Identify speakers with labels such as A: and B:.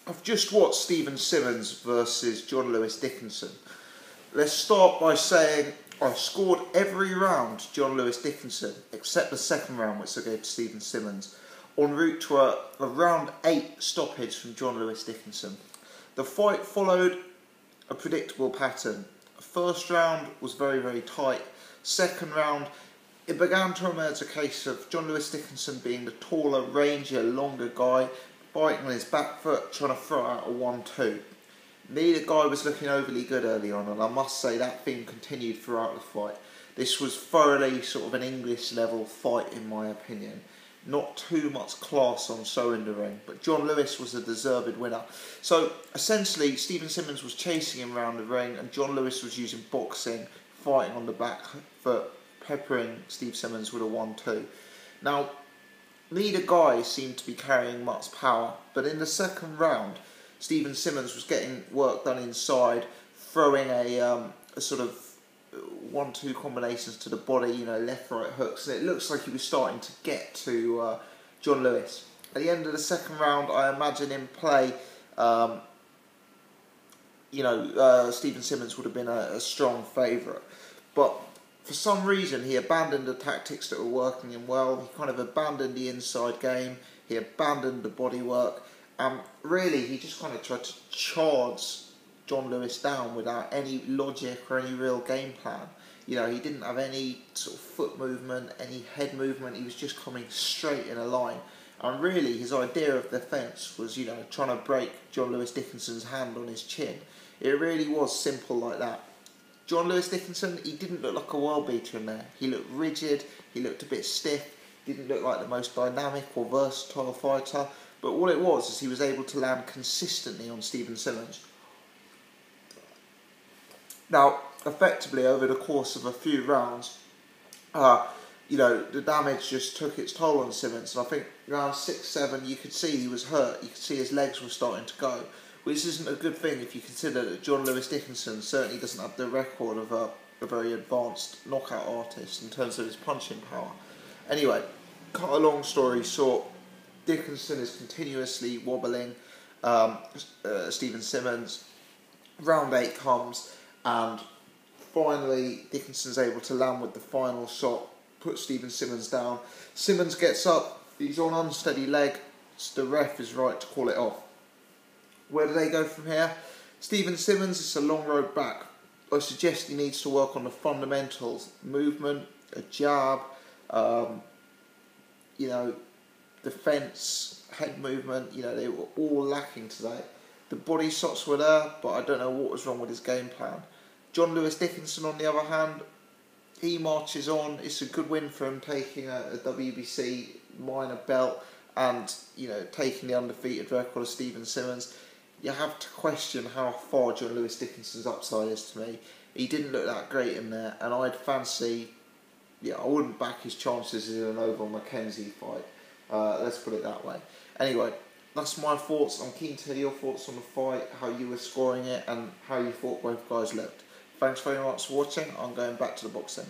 A: I've just watched Stephen Simmons versus John Lewis Dickinson. Let's start by saying I scored every round John Lewis Dickinson except the second round, which I gave to Stephen Simmons, en route to a round 8 stoppage from John Lewis Dickinson. The fight followed a predictable pattern. First round was very, very tight. Second round, it began to emerge a case of John Lewis Dickinson being the taller, rangier, longer guy, biting on his back foot, trying to throw out a 1-2. Neither guy was looking overly good early on, and I must say that theme continued throughout the fight. This was thoroughly sort of an English level fight in my opinion. Not too much class on show in the ring, but John Lewis was a deserved winner. So essentially Stephen Simmons was chasing him around the ring and John Lewis was using boxing, fighting on the back foot, peppering Steve Simmons with a 1-2. Now, neither guy seemed to be carrying much power, but in the second round, Stephen Simmons was getting work done inside, throwing a sort of 1-2 combinations to the body, left, right hooks, and it looks like he was starting to get to John Lewis. At the end of the second round, I imagine in play, Stephen Simmons would have been a strong favourite, but for some reason, he abandoned the tactics that were working him well. He kind of abandoned the inside game. He abandoned the bodywork. Really, he just kind of tried to charge John Lewis down without any logic or any real game plan. He didn't have any sort of foot movement, any head movement. He was just coming straight in a line. And really, his idea of defence was, trying to break John Lewis Dickinson's hand on his chin. It really was simple like that. John Lewis Dickinson, he didn't look like a world beater in there. He looked rigid, he looked a bit stiff, didn't look like the most dynamic or versatile fighter, but what it was is he was able to land consistently on Stephen Simmons. Now, effectively, over the course of a few rounds, the damage just took its toll on Simmons, and I think round 6-7 you could see he was hurt, you could see his legs were starting to go, which isn't a good thing if you consider that John Lewis Dickinson certainly doesn't have the record of a very advanced knockout artist in terms of his punching power. Anyway, cut a long story short, Dickinson is continuously wobbling Stephen Simmons. Round 8 comes, and finally Dickinson's able to land with the final shot, put Stephen Simmons down. Simmons gets up, he's on unsteady leg, so the ref is right to call it off. Where do they go from here? Stephen Simmons, it's a long road back. I suggest he needs to work on the fundamentals, movement, a jab, defence, head movement. They were all lacking today. The body shots were there, but I don't know what was wrong with his game plan. John Lewis Dickinson, on the other hand, he marches on. It's a good win for him, taking a WBC minor belt and taking the undefeated record of Stephen Simmons. You have to question how far John Lewis Dickinson's upside is to me. He didn't look that great in there, and I'd fancy, I wouldn't back his chances in an Oval Mackenzie fight. Let's put it that way. Anyway, that's my thoughts. I'm keen to hear your thoughts on the fight, how you were scoring it, and how you thought both guys looked. Thanks very much for watching. I'm going back to the boxing.